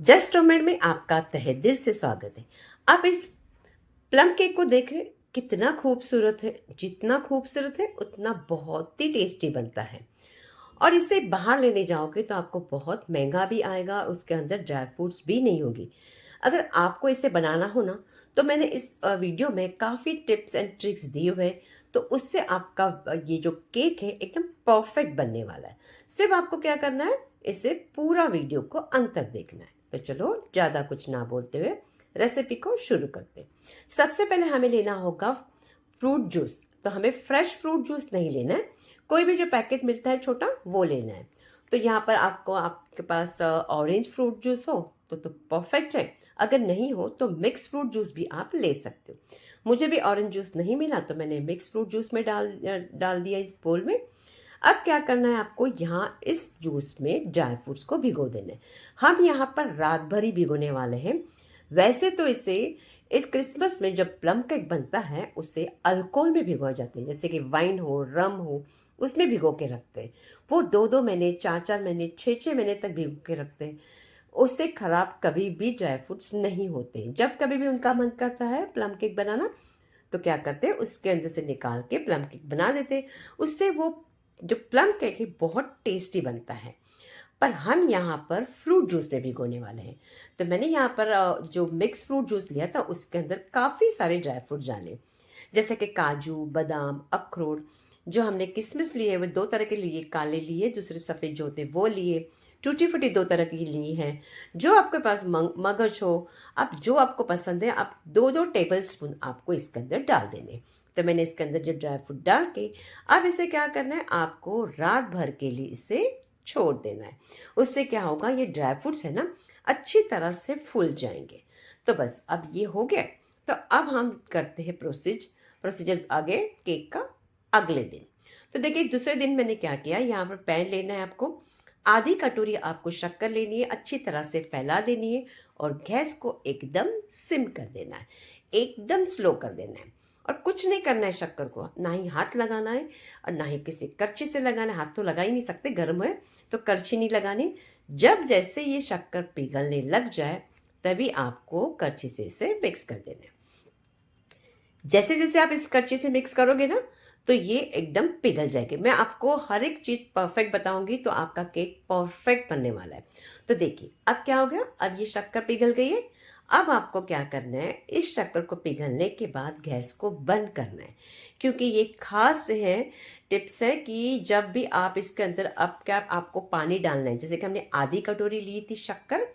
Just homemade में आपका तहे दिल से स्वागत है। आप इस प्लम केक को देख रहे हैं, कितना खूबसूरत है। जितना खूबसूरत है उतना बहुत ही टेस्टी बनता है। और इसे बाहर लेने जाओगे तो आपको बहुत महंगा भी आएगा, उसके अंदर ड्राई फ्रूट्स भी नहीं होगी। अगर आपको इसे बनाना हो ना, तो मैंने इस वीडियो में काफ़ी टिप्स एंड ट्रिक्स दिए हुए हैं, तो उससे आपका ये जो केक है एकदम परफेक्ट बनने वाला है। सिर्फ आपको क्या करना है, इसे पूरा वीडियो को अंत तक देखना है। तो चलो ज़्यादा कुछ ना बोलते हुए रेसिपी को शुरू करते हैं। सबसे पहले हमें लेना होगा फ्रूट जूस। तो हमें फ्रेश फ्रूट जूस नहीं लेना है, कोई भी जो पैकेट मिलता है छोटा वो लेना है। तो यहाँ पर आपको आपके पास ऑरेंज फ्रूट जूस हो तो परफेक्ट है। अगर नहीं हो तो मिक्स फ्रूट जूस भी आप ले सकते हो। मुझे भी ऑरेंज जूस नहीं मिला तो मैंने मिक्स फ्रूट जूस में डाल दिया इस बोल में। अब क्या करना है आपको, यहाँ इस जूस में ड्राई फ्रूट्स को भिगो देना है। हम यहाँ पर रात भर ही भिगोने वाले हैं। वैसे तो इसे इस क्रिसमस में जब प्लम केक बनता है उसे अल्कोहल में भिगोए जाते हैं, जैसे कि वाइन हो, रम हो, उसमें भिगो के रखते हैं। वो 2-2 महीने, 4-4 महीने, 6-6 महीने तक भिगो के रखते हैं। उससे खराब कभी भी ड्राई फ्रूट्स नहीं होते। जब कभी भी उनका मन करता है प्लम केक बनाना तो क्या करते हैं, उसके अंदर से निकाल के प्लम केक बना देते हैं। उससे वो जो प्लम केक है बहुत टेस्टी बनता है। पर हम यहाँ पर फ्रूट जूस में भिगोने वाले हैं। तो मैंने यहाँ पर जो मिक्स फ्रूट जूस लिया था उसके अंदर काफ़ी सारे ड्राई फ्रूट डाले, जैसे कि काजू, बादाम, अखरोट। जो हमने किशमिश लिए वो 2 तरह के लिए, काले लिए, दूसरे सफ़ेद जो होते वो लिए। टूटी फूटी 2 तरह की ली हैं। जो आपके पास मगज हो, आप जो आपको पसंद है, आप 2-2 टेबल स्पून आपको इसके अंदर डाल देने। तो मैंने इसके अंदर जो ड्राई फ्रूट डाल के अब इसे क्या करना है, आपको रात भर के लिए इसे छोड़ देना है। उससे क्या होगा, ये ड्राई फ्रूट्स है ना अच्छी तरह से फूल जाएंगे। तो बस अब ये हो गया। तो अब हम करते हैं प्रोसीजर आगे केक का अगले दिन। तो देखिए दूसरे दिन मैंने क्या किया, यहाँ पर पैन लेना है आपको, आधी कटोरी आपको शक्कर लेनी है, अच्छी तरह से फैला देनी है और गैस को एकदम सिम कर देना है, एकदम स्लो कर देना है। और कुछ नहीं करना है, शक्कर को ना ही हाथ लगाना है और ना ही किसी करछी से लगाना है। हाथ तो लगा ही नहीं सकते, गर्म है तो करछी नहीं लगानी। जब जैसे ये शक्कर पिघलने लग जाए तभी आपको करछी से इसे मिक्स कर देना है। जैसे जैसे आप इस करछी से मिक्स करोगे ना तो ये एकदम पिघल जाएगी। मैं आपको हर एक चीज़ परफेक्ट बताऊंगी तो आपका केक परफेक्ट बनने वाला है। तो देखिए अब क्या हो गया, अब ये शक्कर पिघल गई है। अब आपको क्या करना है, इस शक्कर को पिघलने के बाद गैस को बंद करना है, क्योंकि ये खास है, टिप्स है कि जब भी आप इसके अंदर अब क्या आपको पानी डालना है। जैसे कि हमने आधी कटोरी ली थी शक्कर,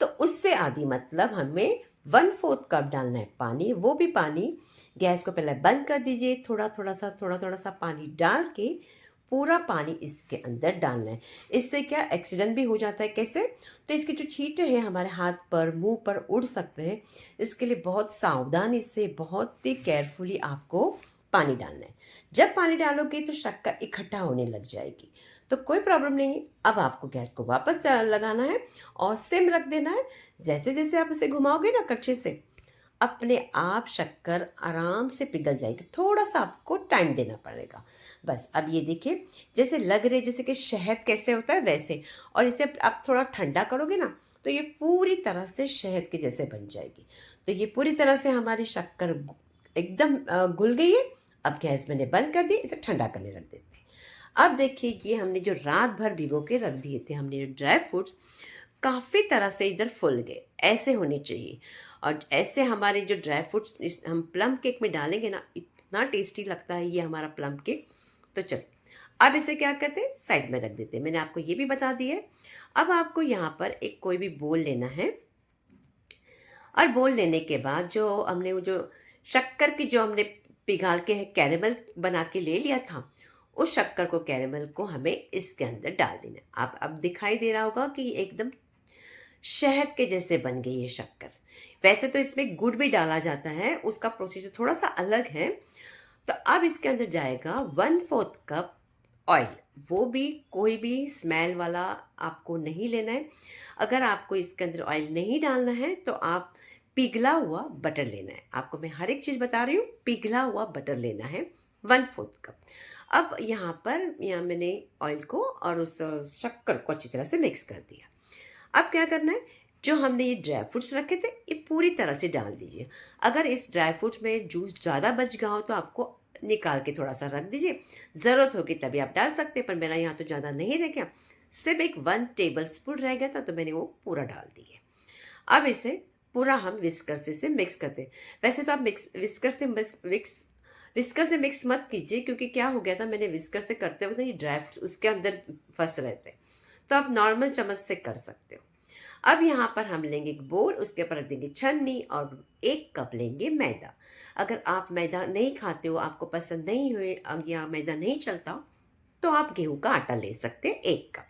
तो उससे आधी मतलब हमें 1/4 कप डालना है पानी। वो भी पानी गैस को पहले बंद कर दीजिए, थोड़ा थोड़ा सा पानी डाल के पूरा पानी इसके अंदर डालना है। इससे क्या एक्सीडेंट भी हो जाता है। कैसे, तो इसके जो छींटे हैं हमारे हाथ पर, मुंह पर उड़ सकते हैं। इसके लिए बहुत सावधानी से, बहुत ही केयरफुली आपको पानी डालना है। जब पानी डालोगे तो शक्कर इकट्ठा होने लग जाएगी, तो कोई प्रॉब्लम नहीं है। अब आपको गैस को वापस लगाना है और सिम रख देना है। जैसे जैसे आप इसे घुमाओगे ना कच्चे से, अपने आप शक्कर आराम से पिघल जाएगी। थोड़ा सा आपको टाइम देना पड़ेगा बस। अब ये देखिए, जैसे लग रहे जैसे कि शहद कैसे होता है वैसे। और इसे आप थोड़ा ठंडा करोगे ना तो ये पूरी तरह से शहद के जैसे बन जाएगी। तो ये पूरी तरह से हमारी शक्कर एकदम घुल गई है। अब गैस मैंने बंद कर दी, इसे ठंडा करने रख देते हैं। अब देखिए, ये हमने जो रात भर भिगो के रख दिए थे, हमने जो ड्राई फ्रूट्स काफ़ी तरह से इधर फूल गए, ऐसे होने चाहिए। और ऐसे हमारे जो ड्राई फ्रूट्स इस हम प्लम केक में डालेंगे ना, इतना टेस्टी लगता है ये हमारा प्लम केक। तो चलो अब इसे क्या करते हैं, साइड में रख देते हैं। मैंने आपको ये भी बता दिया है। अब आपको यहाँ पर एक कोई भी बोल लेना है और बोल लेने के बाद जो हमने वो जो शक्कर की जो हमने पिघाल के कैरेमल बना के ले लिया था, उस शक्कर को, कैरेमल को हमें इसके अंदर डाल देना है। आप अब दिखाई दे रहा होगा कि एकदम शहद के जैसे बन गई है शक्कर। वैसे तो इसमें गुड़ भी डाला जाता है, उसका प्रोसीजर थोड़ा सा अलग है। तो अब इसके अंदर जाएगा 1/4 कप ऑयल। वो भी कोई भी स्मेल वाला आपको नहीं लेना है। अगर आपको इसके अंदर ऑयल नहीं डालना है तो आप पिघला हुआ बटर लेना है। आपको मैं हर एक चीज़ बता रही हूँ, पिघला हुआ बटर लेना है 1/4 कप। अब यहाँ मैंने ऑयल को और उस शक्कर को अच्छी तरह से मिक्स कर दिया। अब क्या करना है, जो हमने ये ड्राई फ्रूट्स रखे थे ये पूरी तरह से डाल दीजिए। अगर इस ड्राई फ्रूट में जूस ज़्यादा बच गया हो तो आपको निकाल के थोड़ा सा रख दीजिए, ज़रूरत होगी तभी आप डाल सकते हैं, पर मेरा यहाँ तो ज़्यादा नहीं रह गया, सिर्फ एक 1 टेबल स्पून रह गया था तो मैंने वो पूरा डाल दिए। अब इसे पूरा हम विस्कर से इसे मिक्स करते हैं। वैसे तो आप विस्कर से मिक्स मत कीजिए, क्योंकि क्या हो गया था, मैंने विस्कर से करते वक्त ये ड्राई फ्रूट्स उसके अंदर फंस रहे थे, तो आप नॉर्मल चम्मच से कर सकते हो। अब यहाँ पर हम लेंगे एक बोल, उसके ऊपर रख देंगे छन्नी और 1 कप लेंगे मैदा। अगर आप मैदा नहीं खाते हो, आपको पसंद नहीं हुए या मैदा नहीं चलता हो, तो आप गेहूं का आटा ले सकते हैं 1 कप।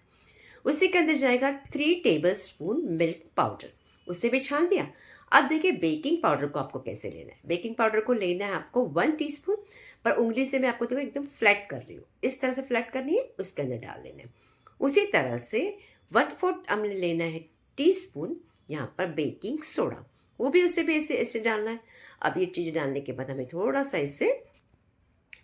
उसी के अंदर जाएगा 3 टेबल स्पून मिल्क पाउडर, उसे भी छान दिया। अब देखिए बेकिंग पाउडर को आपको कैसे लेना है। बेकिंग पाउडर को लेना है आपको 1 टीस्पून, पर उंगली से मैं आपको देखो एकदम फ्लैट कर रही हूँ, इस तरह से फ्लैट करनी है, उसके अंदर डाल देना है। उसी तरह से 1/4 हमने लेना है टीस्पून यहाँ पर बेकिंग सोडा, वो भी उसे भी ऐसे ऐसे डालना है। अब ये चीज़ डालने के बाद हमें थोड़ा सा इसे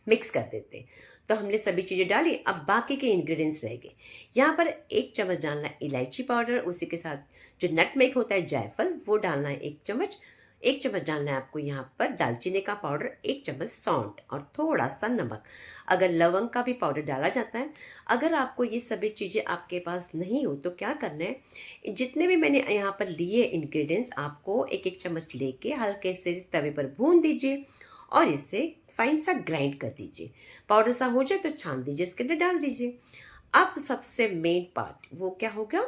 मिक्स कर देते हैं। तो हमने सभी चीज़ें डाली, अब बाकी के इंग्रेडिएंट्स रह गए। यहाँ पर 1 चम्मच डालना है इलायची पाउडर, उसी के साथ जो नटमेग होता है जायफल वो डालना है 1 चम्मच। 1 चम्मच डालना है आपको यहाँ पर दालचीनी का पाउडर, 1 चम्मच सौंठ और थोड़ा सा नमक। अगर लवंग का भी पाउडर डाला जाता है। अगर आपको ये सभी चीज़ें आपके पास नहीं हो तो क्या करना है, जितने भी मैंने यहाँ पर लिए इंग्रेडिएंट्स आपको 1-1 चम्मच लेके हल्के से तवे पर भून दीजिए और इसे फाइन सा ग्राइंड कर दीजिए। पाउडर सा हो जाए तो छान दीजिए, इसके अंदर डाल दीजिए। अब सबसे मेन पार्ट वो क्या होगा,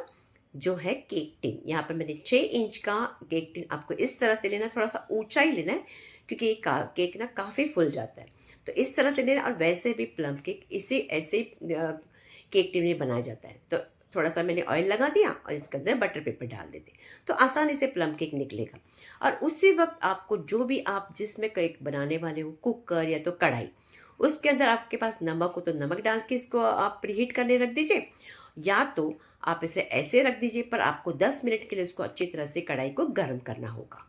जो है केक टिन। यहाँ पर मैंने 6 इंच का केक टिन, आपको इस तरह से लेना, थोड़ा सा ऊंचा ही लेना है, क्योंकि ये केक ना काफ़ी फूल जाता है, तो इस तरह से लेना। और वैसे भी प्लम केक इसी ऐसे केक टिन में बनाया जाता है। तो थोड़ा सा मैंने ऑयल लगा दिया और इसके अंदर बटर पेपर डाल देते, तो आसानी से प्लम केक निकलेगा। और उसी वक्त आपको जो भी आप जिसमें केक बनाने वाले हो, कुकर या तो कढ़ाई, उसके अंदर आपके पास नमक हो तो नमक डाल के इसको आप प्रीहीट करने रख दीजिए, या तो आप इसे ऐसे रख दीजिए, पर आपको 10 मिनट के लिए उसको अच्छी तरह से कढ़ाई को गर्म करना होगा।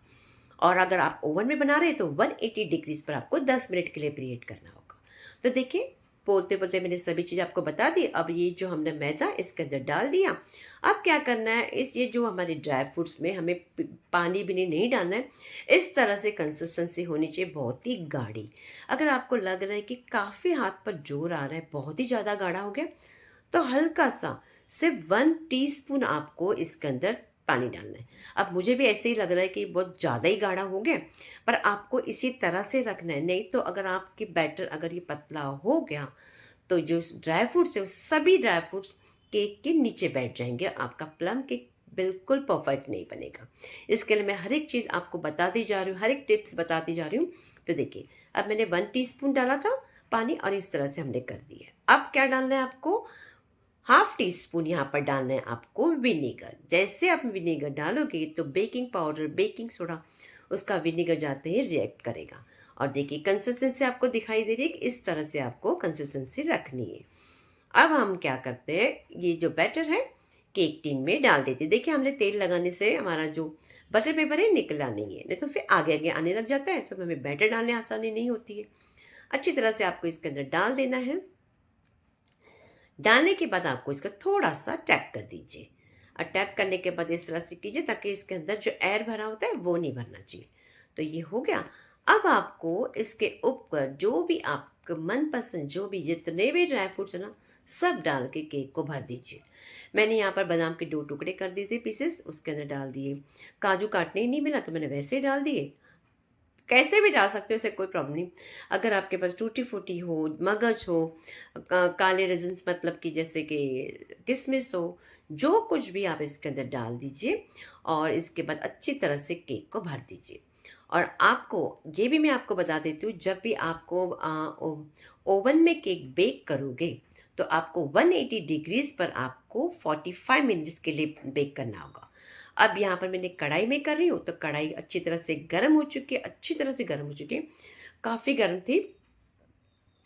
और अगर आप ओवन में बना रहे हैं तो 180 डिग्रीज पर आपको 10 मिनट के लिए प्रीहीट करना होगा। तो देखिए, बोलते बोलते मैंने सभी चीज़ आपको बता दी। अब ये जो हमने मैदा इसके अंदर डाल दिया। अब क्या करना है, इस ये जो हमारे ड्राई फ्रूट्स में हमें पानी भी नहीं डालना है। इस तरह से कंसिस्टेंसी होनी चाहिए, बहुत ही गाढ़ी। अगर आपको लग रहा है कि काफ़ी हाथ पर जोर आ रहा है, बहुत ही ज़्यादा गाढ़ा हो गया, तो हल्का सा सिर्फ 1 टीस्पून आपको इसके अंदर पानी डालना है। अब मुझे भी ऐसे ही लग रहा है कि बहुत ज़्यादा ही गाढ़ा हो गया, पर आपको इसी तरह से रखना है। नहीं तो अगर आपकी बैटर अगर ये पतला हो गया तो जो ड्राई फ्रूट्स है वो सभी ड्राई फ्रूट्स केक के नीचे बैठ जाएंगे, आपका प्लम केक बिल्कुल परफेक्ट नहीं बनेगा। इसके लिए मैं हर एक चीज़ आपको बताती जा रही हूँ, हर एक टिप्स बताती जा रही हूँ। तो देखिए, अब मैंने 1 टीस्पून डाला था पानी और इस तरह से हमने कर दिया। अब क्या डालना है आपको, 1/2 टीस्पून यहाँ पर डालना है आपको विनेगर। जैसे आप विनेगर डालोगे तो बेकिंग पाउडर, बेकिंग सोडा उसका विनेगर जाते ही रिएक्ट करेगा। और देखिए कंसिस्टेंसी आपको दिखाई दे रही है कि इस तरह से आपको कंसिस्टेंसी रखनी है। अब हम क्या करते हैं, ये जो बैटर है केक टिन में डाल देते हैं। देखिए, हमने तेल लगाने से हमारा जो बटर पेपर है निकला नहीं है, नहीं तो फिर आगे आगे आने लग जाता है, फिर हमें बैटर डालने आसानी नहीं होती है। अच्छी तरह से आपको इसके अंदर डाल देना है। डालने के बाद आपको इसका थोड़ा सा टैप कर दीजिए, और टैप करने के बाद इस तरह से कीजिए ताकि इसके अंदर जो एयर भरा होता है वो नहीं भरना चाहिए। तो ये हो गया। अब आपको इसके ऊपर जो भी आपका मनपसंद, जो भी जितने भी ड्राई फ्रूट्स है ना, सब डाल के केक को भर दीजिए। मैंने यहाँ पर बादाम के 2 टुकड़े कर दिए थे पीसेस, उसके अंदर डाल दिए। काजू काटने ही नहीं मिला तो मैंने वैसे ही डाल दिए, कैसे भी डाल सकते हो, इससे कोई प्रॉब्लम नहीं। अगर आपके पास टूटी फूटी हो, मगज हो, काले रेजिन्स मतलब कि जैसे कि किशमिश हो, जो कुछ भी आप इसके अंदर डाल दीजिए और इसके बाद अच्छी तरह से केक को भर दीजिए। और आपको ये भी मैं आपको बता देती हूँ, जब भी आपको ओवन में केक बेक करोगे तो आपको 180 डिग्रीज पर आपको 45 मिनट्स के लिए बेक करना होगा। अब यहाँ पर मैंने कढ़ाई में कर रही हूँ, तो कढ़ाई अच्छी तरह से गर्म हो चुकी है, अच्छी तरह से गर्म हो चुकी है, काफ़ी गर्म थी।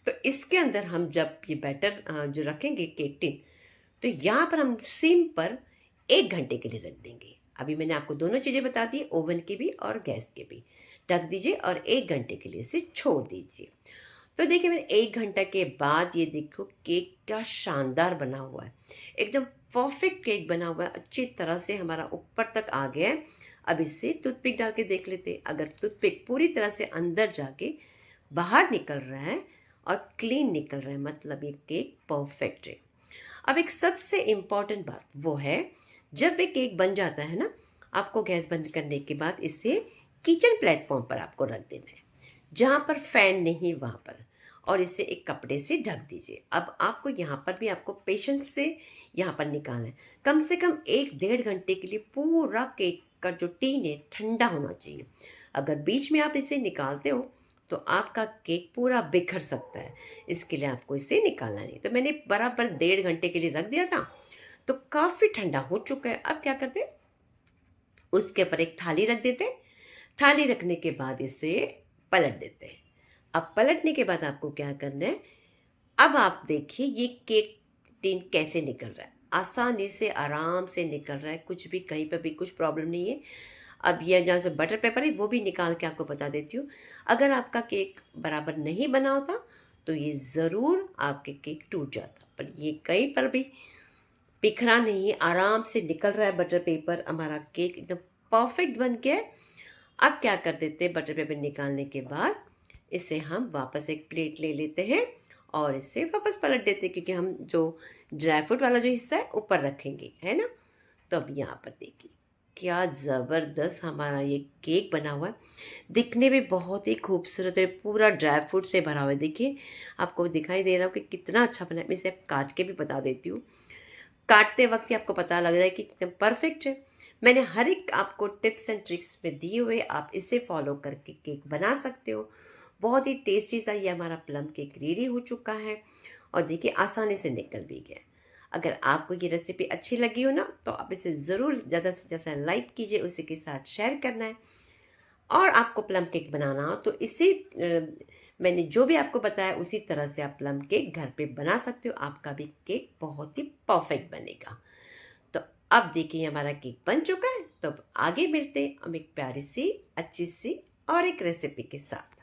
तो इसके अंदर हम जब ये बैटर जो रखेंगे केक टिन, तो यहाँ पर हम सिम पर 1 घंटे के लिए रख देंगे। अभी मैंने आपको दोनों चीज़ें बता दी, ओवन की भी और गैस के भी। ढक दीजिए और 1 घंटे के लिए इसे छोड़ दीजिए। तो देखिए मैंने 1 घंटा के बाद ये देखो केक क्या शानदार बना हुआ है। एकदम परफेक्ट केक बना हुआ है, अच्छी तरह से हमारा ऊपर तक आ गया है। अब इसे टूथपिक डाल के देख लेते हैं। अगर टूथपिक पूरी तरह से अंदर जाके बाहर निकल रहा है और क्लीन निकल रहा है, मतलब ये केक परफेक्ट है। अब एक सबसे इम्पॉर्टेंट बात वो है, जब ये केक बन जाता है ना, आपको गैस बंद करने के बाद इसे किचन प्लेटफॉर्म पर आपको रख देना है, जहाँ पर फैन नहीं वहाँ पर, और इसे एक कपड़े से ढक दीजिए। अब आपको यहाँ पर भी आपको पेशेंस से यहाँ पर निकालना है। कम से कम 1 डेढ़ घंटे के लिए पूरा केक का जो टीन है ठंडा होना चाहिए। अगर बीच में आप इसे निकालते हो तो आपका केक पूरा बिखर सकता है, इसके लिए आपको इसे निकालना नहीं। तो मैंने बराबर 1.5 घंटे के लिए रख दिया था, तो काफ़ी ठंडा हो चुका है। अब क्या करते हैं, उसके ऊपर एक थाली रख देते हैं। थाली रखने के बाद इसे पलट देते हैं। अब पलटने के बाद आपको क्या करना है, अब आप देखिए ये केक टिन कैसे निकल रहा है, आसानी से आराम से निकल रहा है, कुछ भी कहीं पर भी कुछ प्रॉब्लम नहीं है। अब ये जहाँ से बटर पेपर है वो भी निकाल के आपको बता देती हूँ। अगर आपका केक बराबर नहीं बना होता तो ये ज़रूर आपके केक टूट जाता, पर ये कहीं पर भी बिखरा नहीं, आराम से निकल रहा है बटर पेपर। हमारा केक एकदम परफेक्ट बन गया है। अब क्या कर देते हैं, बटर पेपर निकालने के बाद इसे हम वापस एक प्लेट ले लेते हैं और इसे वापस पलट देते हैं, क्योंकि हम जो ड्राई फ्रूट वाला जो हिस्सा है ऊपर रखेंगे, है ना। तो अब यहाँ पर देखिए क्या ज़बरदस्त हमारा ये केक बना हुआ है। दिखने में बहुत ही खूबसूरत है, पूरा ड्राई फ्रूट से भरा हुआ है। देखिए आपको दिखाई दे रहा हो कि कितना अच्छा बना है। मैं इसे काट के भी बता देती हूँ, काटते वक्त ही आपको पता लग रहा है कि एकदम परफेक्ट है। मैंने हर एक आपको टिप्स एंड ट्रिक्स में दिए हुए, आप इसे फॉलो करके केक बना सकते हो। बहुत ही टेस्टी सा ये हमारा प्लम केक रेडी हो चुका है, और देखिए आसानी से निकल भी गया। अगर आपको ये रेसिपी अच्छी लगी हो ना, तो आप इसे ज़रूर ज़्यादा से ज़्यादा लाइक कीजिए, उसी के साथ शेयर करना है। और आपको प्लम केक बनाना हो तो इसी मैंने जो भी आपको बताया उसी तरह से आप प्लम केक घर पे बना सकते हो। आपका भी केक बहुत ही परफेक्ट बनेगा। तो अब देखिए हमारा केक बन चुका है। तो अब आगे मिलते हैं हम एक प्यारी सी, अच्छी सी और एक रेसिपी के साथ।